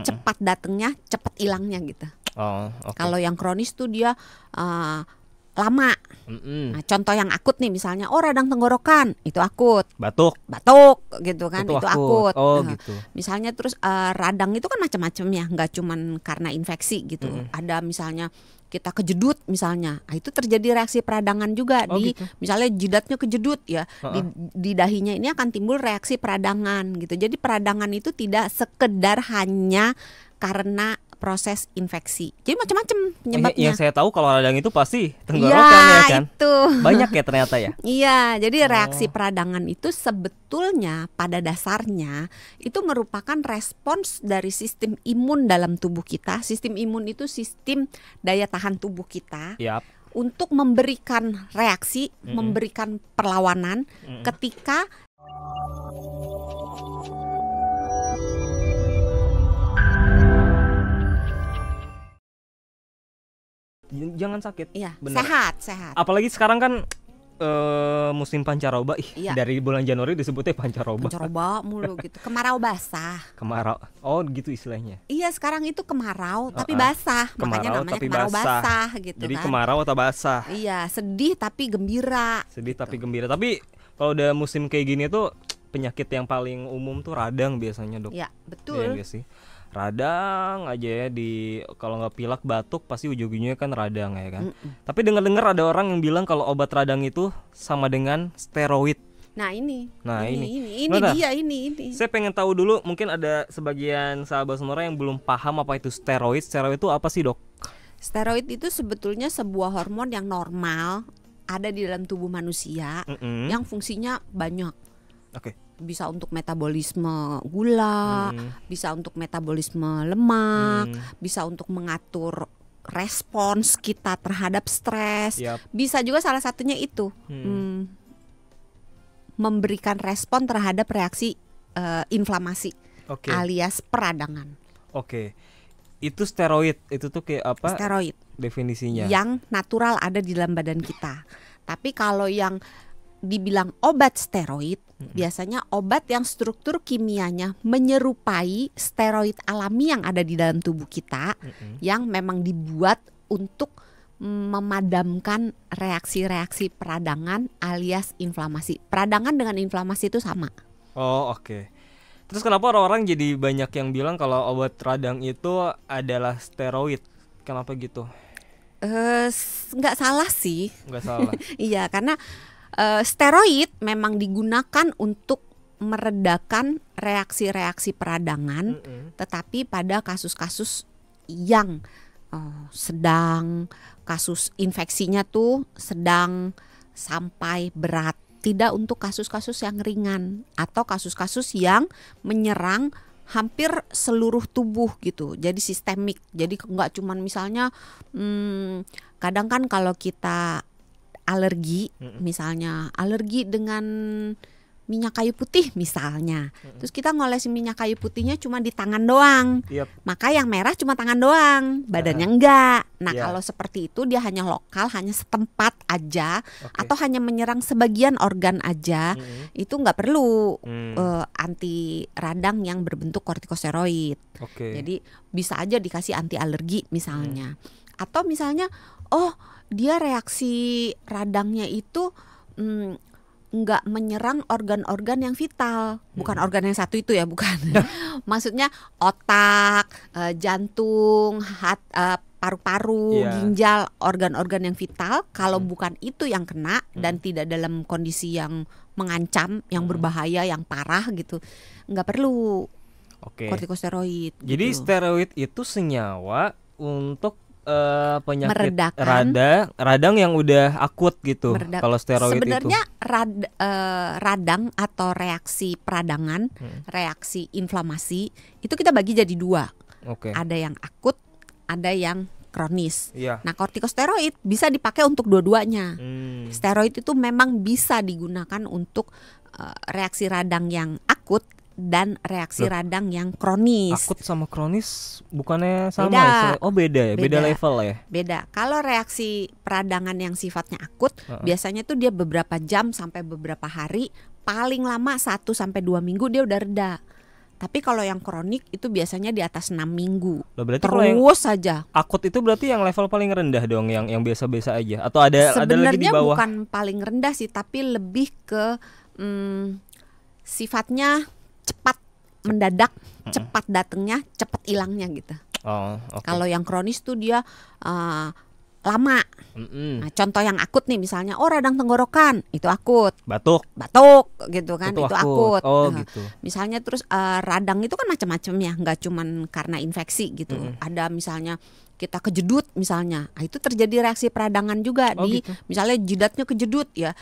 cepat datangnya, cepat hilangnya gitu. Oh, oke. Kalau yang kronis tuh dia lama. Nah, contoh yang akut nih misalnya, radang tenggorokan, itu akut. Batuk Gitu kan, itu itu akut. Oh, gitu. Misalnya terus radang itu kan macam-macam ya, nggak cuman karena infeksi gitu. Ada misalnya kita kejedut misalnya, itu terjadi reaksi peradangan juga gitu. misalnya jidatnya kejedut ya, di dahinya ini akan timbul reaksi peradangan gitu. Jadi peradangan itu tidak sekedar hanya karena proses infeksi. Jadi macam-macam penyebabnya. Yang saya tahu kalau radang itu pasti tenggorokan ya kan. Itu. Banyak ya ternyata ya. Iya, jadi reaksi peradangan itu sebetulnya pada dasarnya itu merupakan respons dari sistem imun dalam tubuh kita. Sistem imun itu sistem daya tahan tubuh kita. Yap. Untuk memberikan reaksi, memberikan perlawanan ketika Jangan sakit. Iya, Bener. sehat. Apalagi sekarang kan musim pancaroba. Iya. Dari bulan Januari disebutnya pancaroba. Pancaroba mulu gitu. Kemarau basah. Kemarau. Oh, gitu istilahnya. Iya, sekarang itu kemarau tapi basah. Makanya namanya tapi kemarau basah gitu. Jadi kan. kemarau atau basah. Iya, sedih tapi gembira. Sedih tapi gembira. Tapi kalau udah musim kayak gini tuh penyakit yang paling umum tuh radang biasanya, Dok. Iya, betul. Iya enggak sih? Radang aja ya, kalau nggak pilek batuk pasti ujung-ujungnya kan radang ya kan. Tapi dengar-dengar ada orang yang bilang kalau obat radang itu sama dengan steroid. Nah ini Mana? dia. Saya pengen tahu dulu, mungkin ada sebagian sahabat Sonora yang belum paham apa itu steroid. Steroid itu apa sih, Dok? Steroid itu sebetulnya sebuah hormon yang normal ada di dalam tubuh manusia yang fungsinya banyak. Oke. Bisa untuk metabolisme gula, bisa untuk metabolisme lemak, bisa untuk mengatur respons kita terhadap stres. Bisa juga salah satunya itu memberikan respon terhadap reaksi inflamasi alias peradangan. Oke. Itu steroid, itu tuh kayak apa? Steroid definisinya. Yang natural ada di dalam badan kita. Tapi kalau yang dibilang obat steroid, biasanya obat yang struktur kimianya menyerupai steroid alami yang ada di dalam tubuh kita, yang memang dibuat untuk memadamkan reaksi-reaksi peradangan alias inflamasi. Peradangan dengan inflamasi itu sama. Oh, oke. Terus kenapa orang-orang jadi banyak yang bilang kalau obat radang itu adalah steroid? Kenapa gitu? Nggak salah sih. Nggak salah. Iya, karena steroid memang digunakan untuk meredakan reaksi-reaksi peradangan, tetapi pada kasus-kasus yang sedang, kasus infeksinya tuh sedang sampai berat, tidak untuk kasus-kasus yang ringan atau kasus-kasus yang menyerang hampir seluruh tubuh gitu. Jadi sistemik. Jadi nggak cuman misalnya kadang kan kalau kita alergi, misalnya alergi dengan minyak kayu putih misalnya, terus kita ngolesin minyak kayu putihnya cuma di tangan doang, maka yang merah cuma tangan doang, badannya enggak. Nah kalau seperti itu dia hanya lokal, hanya setempat aja, atau hanya menyerang sebagian organ aja, itu nggak perlu anti radang yang berbentuk kortikosteroid. Jadi bisa aja dikasih anti alergi misalnya, atau misalnya dia reaksi radangnya itu nggak menyerang organ-organ yang vital, bukan organ yang satu itu ya, bukan. Maksudnya otak, jantung, paru-paru, ginjal, organ-organ yang vital. Kalau bukan itu yang kena dan tidak dalam kondisi yang mengancam, yang berbahaya, yang parah gitu, nggak perlu kortikosteroid. Jadi gitu. Steroid itu senyawa untuk penyakit meredakan radang yang udah akut gitu. Kalau steroid sebenarnya itu radang atau reaksi peradangan, reaksi inflamasi itu kita bagi jadi dua. Ada yang akut, ada yang kronis. Nah, kortikosteroid bisa dipakai untuk dua-duanya. Steroid itu memang bisa digunakan untuk reaksi radang yang akut dan reaksi radang yang kronis. Akut sama kronis bukannya sama? Beda ya? Beda level ya? Beda. Kalau reaksi peradangan yang sifatnya akut, biasanya tuh dia beberapa jam sampai beberapa hari, paling lama 1-2 minggu dia udah reda. Tapi kalau yang kronik itu biasanya di atas 6 minggu. Loh, berarti kalau yang terus saja. akut itu berarti yang level paling rendah dong, yang biasa-biasa aja, atau ada lagi di Sebenarnya bawah? bukan paling rendah sih, tapi lebih ke sifatnya cepat mendadak, cepat datangnya, cepat hilangnya gitu. Oh, oke. Kalau yang kronis tuh dia lama. Nah, contoh yang akut nih misalnya, radang tenggorokan, itu akut. Batuk Gitu kan, itu itu akut. Oh, gitu. Misalnya terus radang itu kan macam-macam ya, nggak cuman karena infeksi gitu. Ada misalnya kita kejedut misalnya, itu terjadi reaksi peradangan juga gitu. misalnya jidatnya kejedut ya,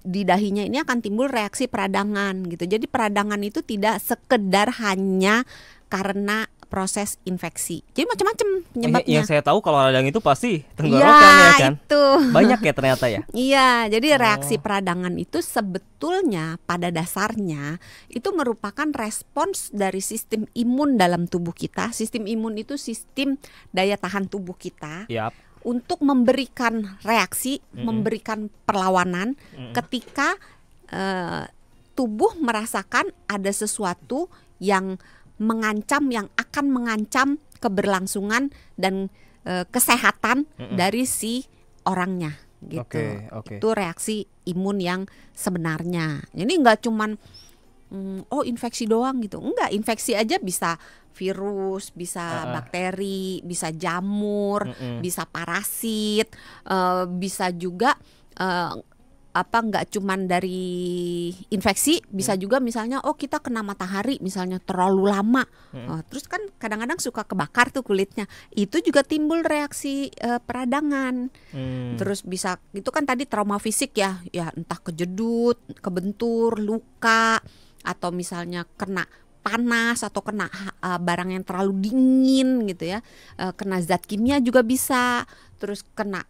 di dahinya ini akan timbul reaksi peradangan gitu. Jadi peradangan itu tidak sekedar hanya karena proses infeksi. Jadi macam-macam penyebabnya. Yang saya tahu kalau radang itu pasti tenggorokan ya kan. Itu. Banyak ya ternyata ya. Iya, jadi reaksi peradangan itu sebetulnya pada dasarnya itu merupakan respons dari sistem imun dalam tubuh kita. Sistem imun itu sistem daya tahan tubuh kita. Yap. Untuk memberikan reaksi, memberikan perlawanan ketika tubuh merasakan ada sesuatu yang mengancam, yang akan mengancam keberlangsungan dan kesehatan dari si orangnya gitu. Oke. Itu reaksi imun yang sebenarnya. Jadi nggak cuman infeksi doang gitu. Enggak, infeksi aja bisa virus, bisa bakteri, bisa jamur, bisa parasit, bisa juga nggak cuman dari infeksi, bisa juga misalnya kita kena matahari misalnya terlalu lama, terus kan kadang-kadang suka kebakar tuh kulitnya, itu juga timbul reaksi peradangan. Terus bisa itu kan tadi trauma fisik ya entah kejedut, kebentur, luka, atau misalnya kena panas atau kena barang yang terlalu dingin gitu ya, kena zat kimia juga bisa, terus kena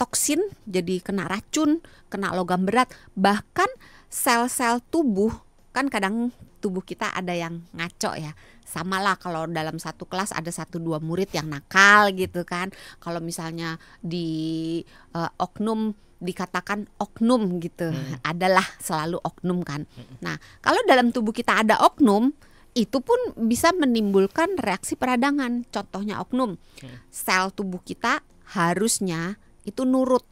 toksin, jadi kena racun, kena logam berat, bahkan sel-sel tubuh, kan kadang tubuh kita ada yang ngaco ya. Sama lah kalau dalam satu kelas ada 1-2 murid yang nakal gitu kan. Kalau misalnya di oknum dikatakan oknum gitu, adalah selalu oknum kan. Nah, kalau dalam tubuh kita ada oknum, itu pun bisa menimbulkan reaksi peradangan. Contohnya oknum, sel tubuh kita harusnya itu nurut.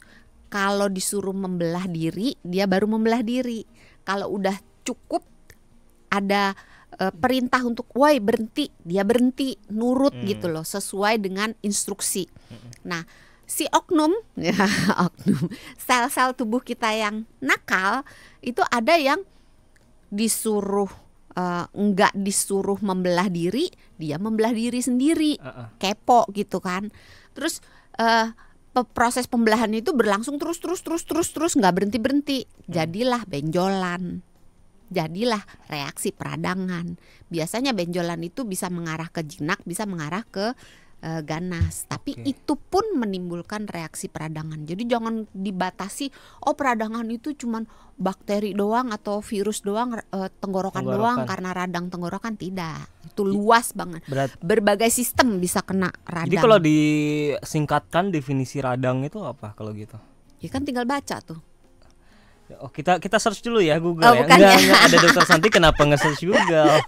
Kalau disuruh membelah diri, dia baru membelah diri. Kalau udah cukup ada perintah untuk woi berhenti, dia berhenti, nurut gitu loh, sesuai dengan instruksi. Nah, si oknum sel-sel tubuh kita yang nakal itu ada yang disuruh enggak disuruh membelah diri, dia membelah diri sendiri, kepo gitu kan. Terus proses pembelahan itu berlangsung terus nggak berhenti. Jadilah benjolan, jadilah reaksi peradangan. Biasanya benjolan itu bisa mengarah ke jinak, bisa mengarah ke ganas, tapi itu pun menimbulkan reaksi peradangan. Jadi jangan dibatasi, peradangan itu cuman bakteri doang atau virus doang, tenggorokan doang karena radang tenggorokan, tidak. Itu luas banget. Berbagai sistem bisa kena radang. Jadi kalau disingkatkan definisi radang itu apa kalau gitu? Ya kan tinggal baca tuh. Kita search dulu ya Google ya. Enggak, ada Dokter Santi kenapa nge-search Google?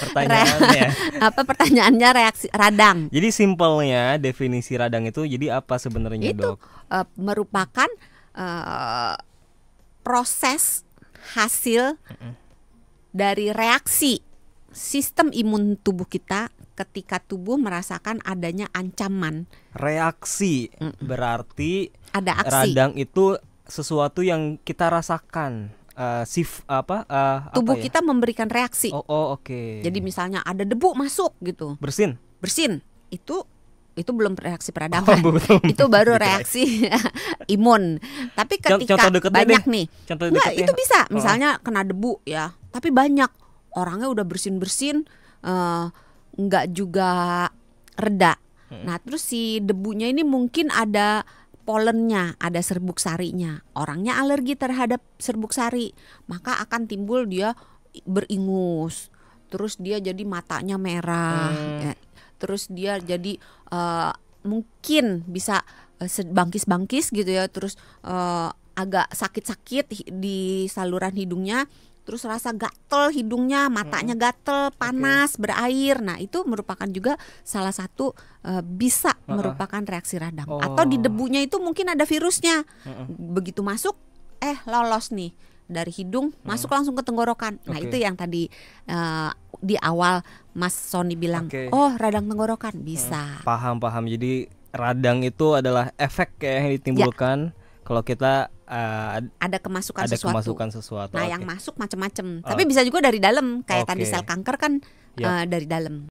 Pertanyaannya. Apa pertanyaannya? Reaksi radang. Jadi simpelnya definisi radang itu jadi apa sebenarnya, Dok? Merupakan proses hasil dari reaksi sistem imun tubuh kita ketika tubuh merasakan adanya ancaman. Reaksi berarti ada aksi. Radang itu sesuatu yang kita rasakan, tubuh kita memberikan reaksi. Oke. Jadi misalnya ada debu masuk gitu, bersin, itu belum reaksi peradangan, itu baru reaksi imun. Tapi ketika banyak nih, itu bisa misalnya kena debu ya, tapi banyak, orangnya udah bersin nggak juga reda. Nah terus si debunya ini mungkin ada polennya, ada serbuk sarinya, orangnya alergi terhadap serbuk sari, maka akan timbul dia beringus, terus dia jadi matanya merah, ya. Terus dia jadi mungkin bisa bangkis gitu ya, terus agak sakit-sakit di saluran hidungnya, terus rasa gatel hidungnya, matanya gatel, panas, berair. Nah, itu merupakan juga salah satu bisa merupakan reaksi radang. Atau di debunya itu mungkin ada virusnya. Begitu masuk lolos nih dari hidung masuk langsung ke tenggorokan. Nah, itu yang tadi di awal Mas Sony bilang, oh radang tenggorokan bisa. Paham. Jadi radang itu adalah efek yang ditimbulkan kalau kita ada kemasukan sesuatu. Nah, yang masuk macam-macam. Tapi bisa juga dari dalam, kayak tadi sel kanker kan dari dalam.